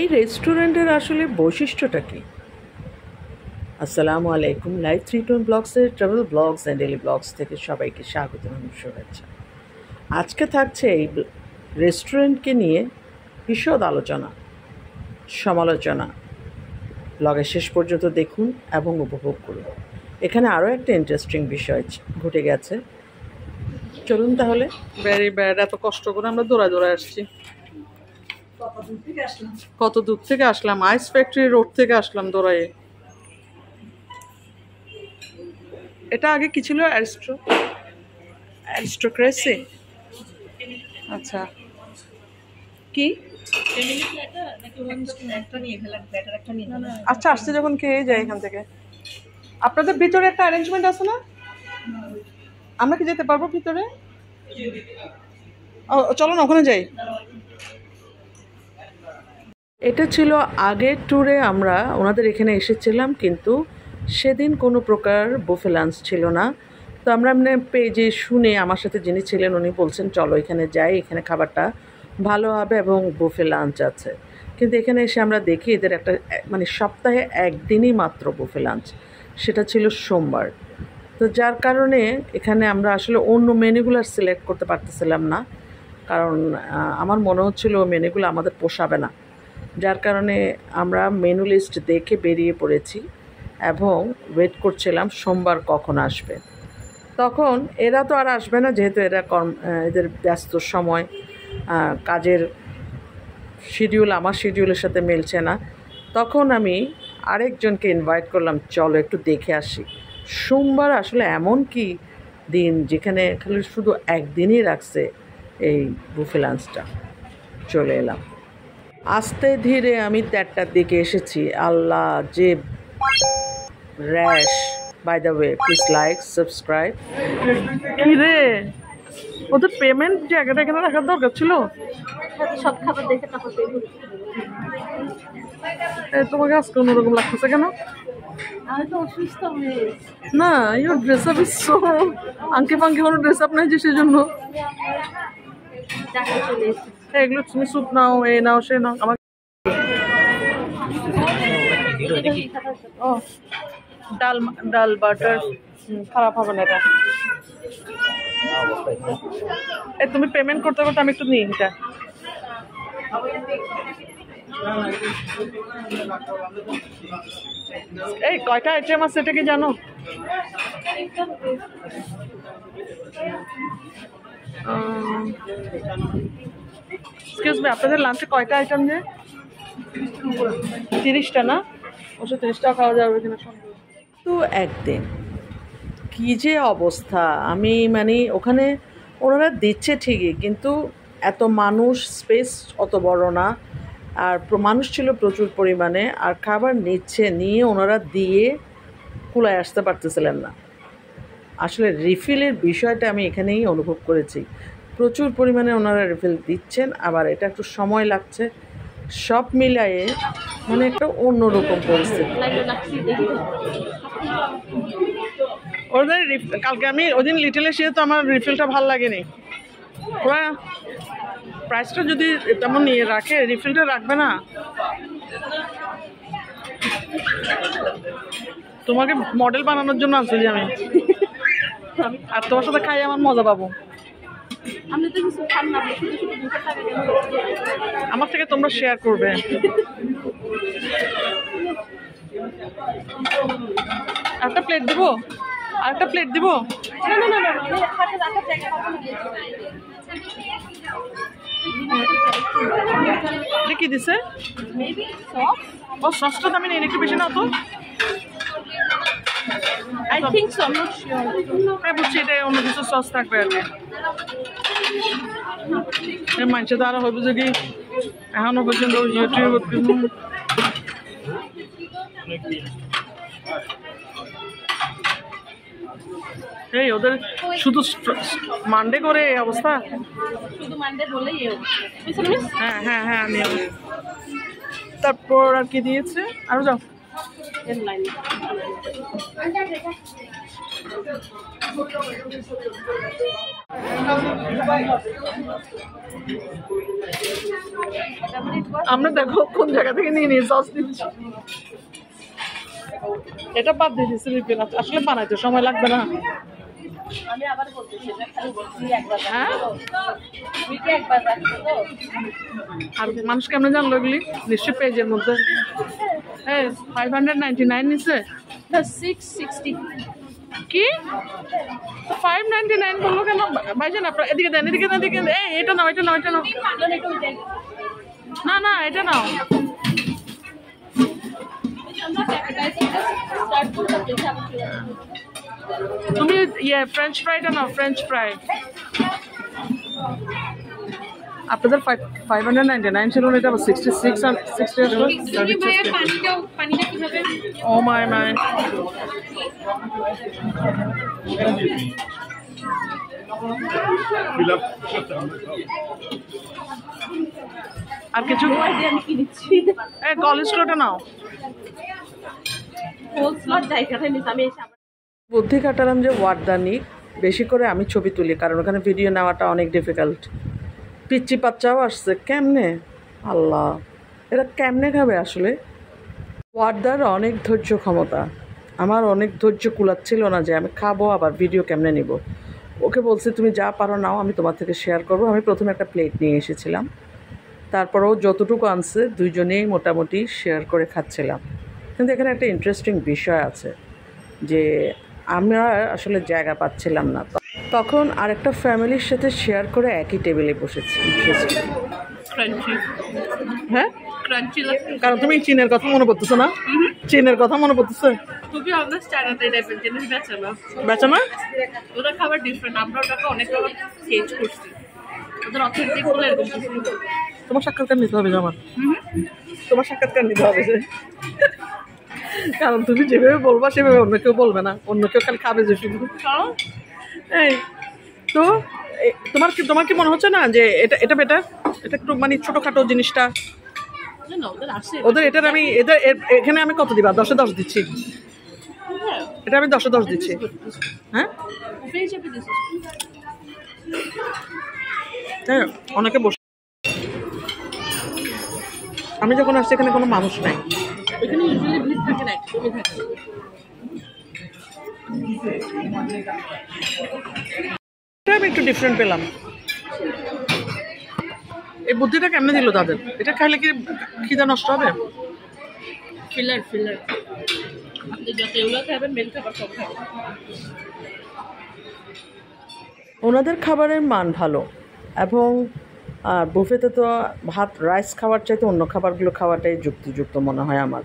এই রেস্টুরেন্টের আসলে বৈশিষ্ট্যটা কি? আসসালামু আলাইকুম, লাইভ 3 ব্লগসের travel blogs and daily blogs থেকে সবাইকে স্বাগত এবং শুভেচ্ছা। আজকে থাকছে এই রেস্টুরেন্টকে নিয়ে বিশদ আলোচনা, সমালোচনা। ব্লগের শেষ পর্যন্ত দেখুন এবং উপভোগ করুন। এখানে আরও একটা ইন্টারেস্টিং বিষয় ঘটে গেছে। চলুন তাহলে। ভেরি ব্যাড, এত কষ্ট করে আমরা দৌড়ায় আসছি। কত দূর থেকে আসলাম, আইস ফ্যাক্টরি রোড থেকে আসলাম দৌড়াইয়ে। এটা আগে কি ছিল? অ্যারিস্টোক্রেসি। আচ্ছা, কি আচ্ছা, আসছে যখন খেয়ে যাই এখান থেকে। আপনাদের ভিতরে একটা অ্যারেঞ্জমেন্ট আছে না? আমরা কি যেতে পারবো ভিতরে? চলো না, ওখানে যাই। এটা ছিল আগের ট্যুরে আমরা ওনাদের এখানে এসেছিলাম, কিন্তু সেদিন কোনো প্রকার বুফে লাঞ্চ ছিল না। তো আমরা পেজে শুনে আমার সাথে যিনি ছিলেন উনি বলছেন চলো এখানে যাই, এখানে খাবারটা ভালো হবে এবং বুফে লাঞ্চ আছে। কিন্তু এখানে এসে আমরা দেখি এদের একটা সপ্তাহে একদিনই মাত্র বুফে লাঞ্চ, সেটা ছিল সোমবার। তো যার কারণে এখানে আমরা আসলে অন্য মেনুগুলো সিলেক্ট করতে পারতেছিলাম না, কারণ আমার মনে হচ্ছিল মেনুগুলো আমাদের পোষাবে না। যার কারণে আমরা মেনু লিস্ট দেখে বেরিয়ে পড়েছি এবং ওয়েট করছিলাম সোমবার কখন আসবে। তখন এরা তো আর আসবে না, যেহেতু এদের ব্যস্ত সময়, কাজের শিডিউল আমার শিডিউলের সাথে মিলছে না। তখন আমি আরেকজনকে ইনভাইট করলাম, চলো একটু দেখে আসি। সোমবার আসলে এমন কি দিন যেখানে খালি শুধু একদিনই রাখছে এই বুফে লাঞ্চটা। চলে এলাম আস্তে ধীরে, আমি 3টার দিকে এসেছি। আল্লাহ, যে rash! By the way, please like, subscribe. কি রে, ওদের পেমেন্ট জায়গাটা এখানে রাখার দরকার ছিল। সব খাবার দেখে তারপর তোমাকে আজকে অন্যরকম লাগতেছে কেন? আমি তো অসুস্থ হয়ে না, your dress up is so আঙ্কি ফাঙ্কি, কোনো ড্রেস আপ নাই যে সেজন্য। এগুলো তুমি স্যুপ নাও, এ নাও, সে নাও। আমার ও ডাল বাটার খারাপ হবে না এটা। তুমি পেমেন্ট করতে করতে আমি একটু নিই এটা। এই কয়টা আইটেম আছে এটা কি জানো? এক্সকিউজ মি, আপনাদের লাঞ্চে কয়টা আইটেম? যে 30টা না? 30টা খাওয়া যাবে কিনা সন্দেহ। তো একদিন কি যে অবস্থা, আমি ওখানে ওনারা দিচ্ছে ঠিকই, কিন্তু এত মানুষ, স্পেস অত বড় না, আর মানুষ ছিল প্রচুর পরিমাণে, আর খাবার নিয়ে ওনারা দিয়ে কুলায় আসতে পারতেছিলেন না। আসলে রিফিলের বিষয়টা আমি এখানেই অনুভব করেছি। প্রচুর পরিমাণে ওনারা রিফিল দিচ্ছেন, আবার এটা একটু সময় লাগছে। সব মিলায়ে একটা অন্যরকম পরিস্থিতি। ওদের কালকে আমি ওদিন লিটল এসে তো আমার রিফিলটা ভালো লাগেনি। ওরা প্রাইসটা যদি তেমন নিয়ে রাখে, রিফিলটা রাখবে না। তোমাকে মডেল বানানোর জন্য আনছি যে আমি, আর তোমার সাথে খাই আমার মজা পাবো। আমার থেকে তোমরা শেয়ার করবে। একটা প্লেট দিব, আরেকটা প্লেট দিব। কি দিছে? ও সসটা তো আমি নেই, একটু বেশি নাও তো। I think so, I'm not sure. হ্যাঁ বুঝছি, এটা অন্য কিছু সস থাকবে আর কি। মানুষের দ্বারা হইব যে কি এখনো পর্যন্ত এই ওদের শুধু মানডে করে এই অবস্থা। শুধু মানডে বলেই হ্যাঁ হ্যাঁ হ্যাঁ, আমি তারপর আর কি দিয়েছে? আরো যাও। আমরা দেখো কোন জায়গা থেকে নিয়ে নিয়ে সস দিচ্ছি। এটা বাদ দিয়ে দিচ্ছি, আসলে বানাইতে সময় লাগবে না। আমি আবার বলতেছি এটা খালি বলছি একবার হ্যাঁ উইকে একবার রাখছো তো। আর মানুষ কেমন জানলো এগুলি? নিশ্চয়ই পেজের মধ্যে। হ্যাঁ 599 নিচ্ছে। 660 কি 599 বললো কেন ভাইজান? আপনার এদিকে দেন, এদিকে দেন, এদিকে দেন। এই এটা নাও, এটা নাও, এটা নাও। না না এটা নাও। তুমি ইয়ে ফ্রেঞ্চ ফ্রাইটা নাও, ফ্রেঞ্চ ফ্রাই। আপনাদের 599 ছিল না, এটা আবার 66 আর 60 আসলো। পানিটা কিভাবে? ও মাই মাই। আর কিছু? আমি কিনেছি এই কলেস্ট্রলটা নাও। হোল স্লট জায়গাটা নিস আমি এসে বুদ্ধি কাটালাম যে ওয়ার্ডদানি বেশি করে আমি ছবি তুলি, কারণ ওখানে ভিডিও নেওয়াটা অনেক ডিফিকাল্ট। পিচ্চি বাচ্চাও আসছে, কেমনে আল্লাহ এরা কেমনে খাবে আসলে? ওয়ার্দার অনেক ধৈর্য ক্ষমতা, আমার অনেক ধৈর্য কুলাচ্ছিল না যে আমি খাবো আবার ভিডিও কেমনে নিব। ওকে বলছি তুমি যা পারো নাও, আমি তোমার থেকে শেয়ার করবো। আমি প্রথমে একটা প্লেট নিয়ে এসেছিলাম, তারপরেও যতটুকু আনছে দুইজনেই মোটামুটি শেয়ার করে খাচ্ছিলাম। কিন্তু এখানে একটা ইন্টারেস্টিং বিষয় আছে যে আমরা আসলে জায়গা পাচ্ছিলাম না, তখন আরেকটা ফ্যামিলির সাথে শেয়ার করে একই টেবিলে বসেছি। ক্রাঞ্চি হ্যাঁ ক্রাঞ্চি কারণ তুমি চীনের কথা মনে পড়তেছে না? চীনের কথা মনে পড়তেছে? খুবই অনেস্ট চায়নাতে এই টাইপের জিনিস বেচে না। বেচা না? ওরা খাবার ডিফারেন্ট, আমরা ওটাকে অনেক রকম চেঞ্জ করছি। ওদের অথেন্টিক গুলো এরকম কিছু। তোমার সাক্ষাৎকার নিতে হবে যে আমার, তোমার সাক্ষাৎকার নিতে হবে যে, কারণ তুমি যেভাবে বলবা সেভাবে অন্য কেউ বলবে না, অন্য কেউ খালি খাবে যে শুধু। এই তো তোমার কি মনে হচ্ছে না যে এটা এটা বেটার? এটা একটু মানে ছোটখাটো জিনিসটা ওদের, এটার আমি এখানে আমি কত দিবা? 10-এ 10 দিচ্ছি। এটা আমি 10-এ 10 দিচ্ছি। হ্যাঁ অনেকে বসে, আমি যখন আসছি এখানে কোনো মানুষ নাই। এখানে ইউজুয়ালি ভিড় থাকে না, কমে থাকে। আমি একটু ডিফারেন্ট পেলাম। এই বুদ্ধিটা কেমনে দিল তাদের? এটা খাইলে কি খিদা নষ্ট হবে? ফিলার আপনি যত এগুলো খাবেন মেন খাবার সব খাবেন। ওনাদের খাবারের মান ভালো, এবং বুফেতে তো ভাত রাইস খাওয়ার চাইতে অন্য খাবারগুলো খাওয়াটাই যুক্তিযুক্ত মনে হয় আমার।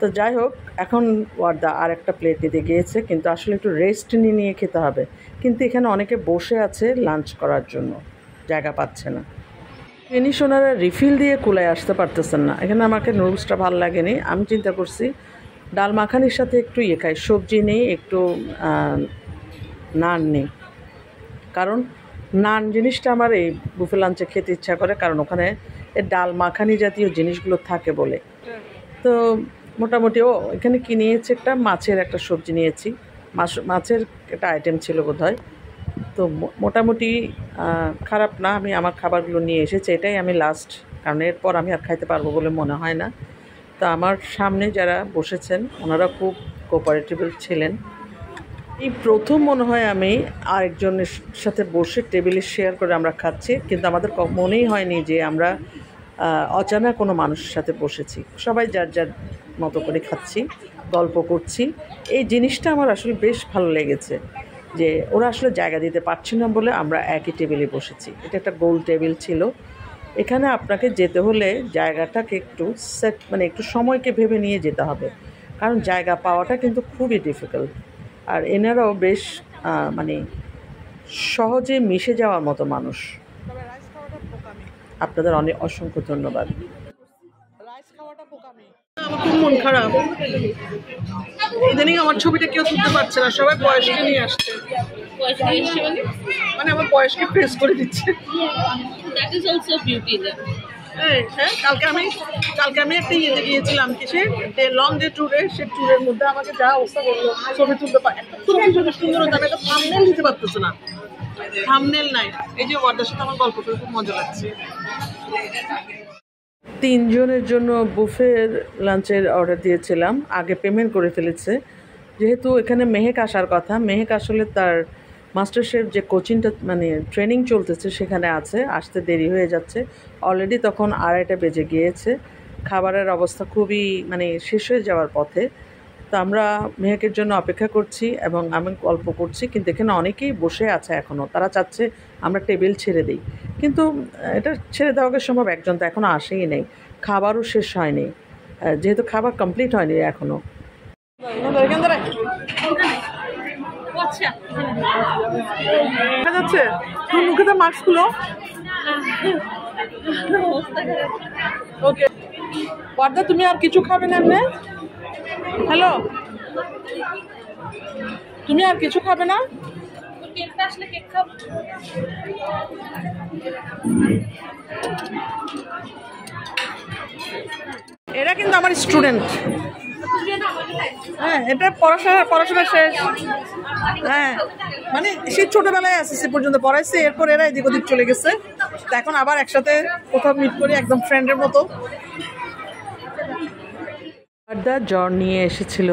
তো যাই হোক, এখন ওয়ার্দা আর একটা প্লেট দিতে গিয়েছে, কিন্তু আসলে একটু রেস্ট নিয়ে খেতে হবে। কিন্তু এখানে অনেকে বসে আছে লাঞ্চ করার জন্য, জায়গা পাচ্ছে না। জিনিস ওনারা রিফিল দিয়ে কুলায় আসতে পারতেছেন না। এখানে আমাকে নুডলসটা ভালো লাগেনি, আমি চিন্তা করছি ডাল মাখানির সাথে একটু খাই, সবজি নেই, একটু নান নেই। কারণ নান জিনিসটা আমার এই বুফে লাঞ্চে খেতে ইচ্ছা করে, কারণ ওখানে ডাল মাখানি জাতীয় জিনিসগুলো থাকে বলে। তো মোটামুটি এখানে কি নিয়েছি, একটা মাছের একটা সবজি নিয়েছি, মাছের একটা আইটেম ছিল বোধহয়। তো মোটামুটি খারাপ না। আমি আমার খাবারগুলো নিয়ে এসেছি, এটাই আমি লাস্ট, কারণ এরপর আমি আর খাইতে পারবো বলে মনে হয় না। তো আমার সামনে যারা বসেছেন ওনারা খুব কোঅপারেটিভ ছিলেন। এই প্রথম মনে হয় আমি আরেকজনের সাথে বসে টেবিলে শেয়ার করে আমরা খাচ্ছি, কিন্তু আমাদের মনেই হয়নি যে আমরা অজানা কোনো মানুষের সাথে বসেছি। সবাই যার যার মতো করে খাচ্ছি, গল্প করছি। এই জিনিসটা আমার আসলে বেশ ভালো লেগেছে যে ওরা আসলে জায়গা দিতে পারছে না বলে আমরা একই টেবিলে বসেছি। এটা একটা গোল টেবিল ছিল। এখানে আপনাকে যেতে হলে জায়গাটাকে একটু সেট, মানে একটু সময়কে ভেবে নিয়ে যেতে হবে, কারণ জায়গা পাওয়াটা কিন্তু খুবই ডিফিকাল্ট। আর এনারাও বেশ মানে সহজে মিশে যাওয়ার মতো মানুষ। আপনাদের অনেক অসংখ্য ধন্যবাদ। আমার খুব মন খারাপ, ইদানিং আমার ছবিটা কেউ তুলতে পারছে না, সবাই বয়সকে নিয়ে আসছে, মানে আমার বয়সকে প্রেস করে দিচ্ছে। That is also beauty then. হ্যাঁ, কালকে আমি একটা ইয়েতে গিয়েছিলাম কিসে লং ডে ট্যুরে, সে ট্যুরের মধ্যে আমাকে যা অবস্থা করলো ছবি তুলতে পারে, ছবি সুন্দর হতো, আমি একটা থাম্বনেল দিতে পারতেছে না, থাম্বনেল নাই। এই যে ওয়ার্ডের সাথে আমার গল্প করে খুব মজা লাগছে। 3 জনের জন্য বুফের লাঞ্চের অর্ডার দিয়েছিলাম, আগে পেমেন্ট করে ফেলেছে। যেহেতু এখানে মেহেক আসার কথা, মেহেক আসলে তার মাস্টার শেফ যে কোচিংটা মানে ট্রেনিং চলতেছে সেখানে আছে, আসতে দেরি হয়ে যাচ্ছে। অলরেডি তখন 2:30 বেজে গিয়েছে, খাবারের অবস্থা খুবই মানে শেষ হয়ে যাওয়ার পথে। তো আমরা মেহেকের জন্য অপেক্ষা করছি এবং আমি গল্প করছি, কিন্তু এখানে অনেকেই বসে আছে এখনও, তারা চাচ্ছে আমরা টেবিল ছেড়ে দিই, কিন্তু এটা ছেড়ে দেওয়াকে সম্ভব, একজন তো এখনও আসেই নেই, খাবারও শেষ হয়নি, যেহেতু খাবার কমপ্লিট হয়নি এখনও। দেখা যাচ্ছে তোর মুখে তো মাস্কগুলো। ওকে বর্দা, তুমি আর কিছু খাবে না? হ্যালো, তুমি আর কিছু খাবে না? এরা কিন্তু আমার স্টুডেন্ট। হ্যাঁ, এটা পড়াশোনা শেষ। হ্যাঁ, মানে সে ছোটবেলায় আছে, সে পর্যন্ত পড়াইছে, এরপর এরা এদিক ওদিক চলে গেছে, এখন আবার একসাথে কোথাও মিট করি একদম ফ্রেন্ডের মতো। আড্ডা জ্বর নিয়ে এসেছিল,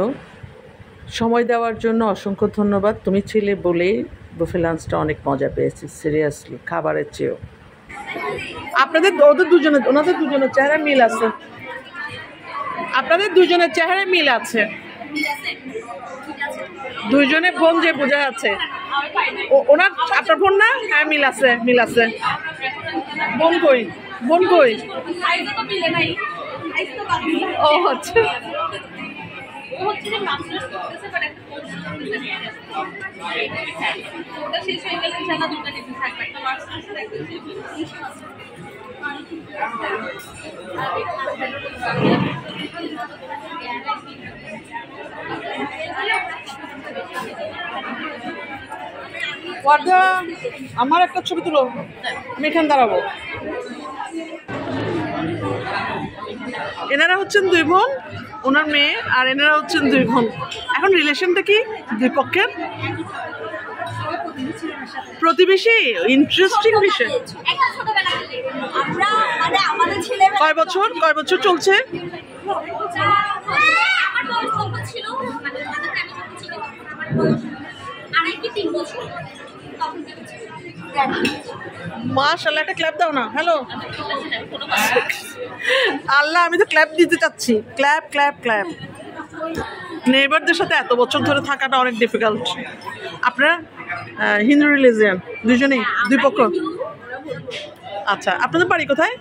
সময় দেওয়ার জন্য অসংখ্য ধন্যবাদ। তুমি ছিলে বলেই বুফে লাঞ্চটা অনেক মজা পেয়েছি, সিরিয়াসলি খাবারের চেয়েও। ওনাদের দুজনের চেহারা মিল আছে, আপনাদের দুজনের চেহারা মিল আছে, দুইজনে বোন যে বোঝা আছে। ওনার আপনার বোন না? হ্যাঁ, মিল আছে। বোন কই? ও আচ্ছা, ওয়ার্দা আমার একটা ছবি তুলো, আমি এখানে দাঁড়াবো। এনারা হচ্ছেন 2 বোন, ওনার মেয়ে, আর এনারা হচ্ছেন 2 বোন। এখন রিলেশনটা কি 2 পক্ষের? প্রতিবেশী, ইন্টারেস্টিং বিষয়। কয় বছর চলছে? মাশাআল্লাহ, একটা ক্ল্যাপ দাও না। হ্যালো আল্লাহ, আমি তো ক্ল্যাপ দিতে চাচ্ছি, ক্ল্যাপ। নেইবারদের সাথে এত বছর ধরে থাকাটা অনেক ডিফিকাল্ট। আপনারা হিন্দু রিলিজিয়ান দুজনেই, 2 পক্ষ? আচ্ছা, আপনাদের বাড়ি কোথায়?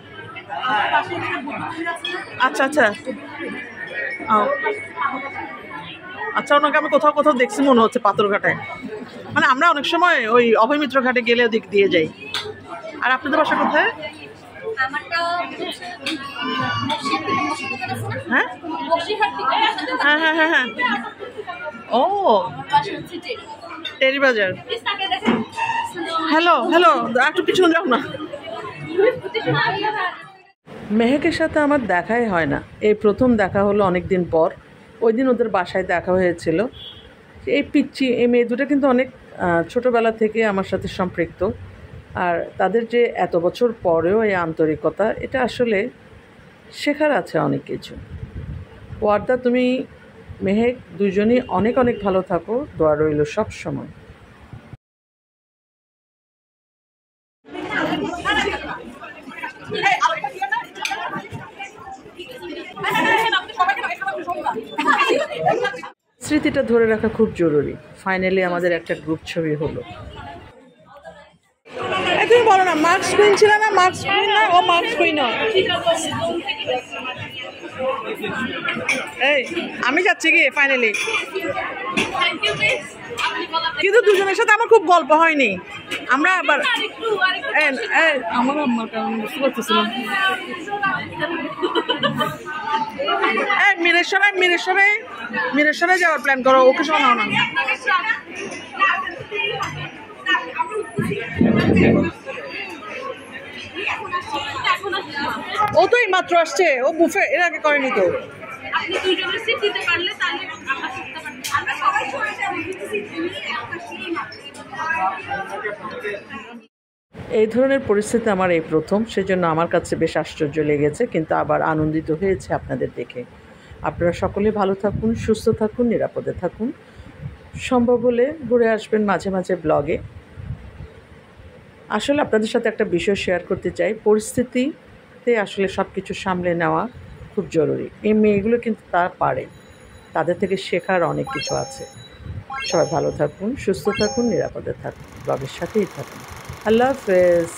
আচ্ছা, ওনাকে আমি কোথাও দেখছি মনে হচ্ছে পাথরঘাটায়, মানে আমরা অনেক সময় ওই অভয়মিত্র ঘাটে গেলে দিক দিয়ে যাই। আর আপনাদের বাসা কোথায়? হ্যাঁ, ও টেরি বাজার। হ্যালো, একটু পিছনে যাও না। মেহেকের সাথে আমার দেখাই হয় না, এই প্রথম দেখা হলো অনেক দিন পর। ওই দিন ওদের বাসায় দেখা হয়েছিল। এই মেয়ে দুটো কিন্তু অনেক ছোটোবেলা থেকে আমার সাথে সম্পৃক্ত, আর তাদের যে এত বছর পরেও এই আন্তরিকতা, এটা আসলে শেখার আছে অনেক কিছু। ওয়ার্দা, তুমি মেহেক দুজনই অনেক ভালো থাকো, দোয়া রইল সব সময়। স্মৃতিটা ধরে রাখা খুব জরুরি। ফাইনালি আমাদের একটা গ্রুপ ছবি হলো। তুমি বলো না, মার্কস কুইন ছিল না? মার্কস কুইন না, ও মার্কস কুইন নয়। এই আমি যাচ্ছি কি ফাইনালি, কিন্তু দুজনের সাথে আমার খুব গল্প হয়নি। আমরা আবার আমার আম্মার কারণ বুঝতে পারতেছিলাম। মিরেশ্বরে যাওয়ার প্ল্যান করো, ওকে শোনাও না। ও তো এই মাত্র আসছে, ও বুফে এর আগে করেনি তো। আপনি দুইজনের সিট দিতে পারলে তাহলে আমরা শিখতে পারবো। আমরা সবাই এই ধরনের পরিস্থিতি আমার এই প্রথম, সেজন্য আমার কাছে বেশ আশ্চর্য লেগেছে, কিন্তু আবার আনন্দিত হয়েছে আপনাদের দেখে। আপনারা সকলে ভালো থাকুন, সুস্থ থাকুন, নিরাপদে থাকুন। সম্ভব হলে ঘুরে আসবেন মাঝে মাঝে ব্লগে। আসলে আপনাদের সাথে একটা বিষয় শেয়ার করতে চাই, পরিস্থিতিতে আসলে সব কিছু সামলে নেওয়া খুব জরুরি। এই মেয়েগুলো কিন্তু তারা পারে, তাদের থেকে শেখার অনেক কিছু আছে। সবাই ভালো থাকুন, সুস্থ থাকুন, নিরাপদে থাকুন, ব্লগের সাথেই থাকুন। আল্লাহ হাফেজ।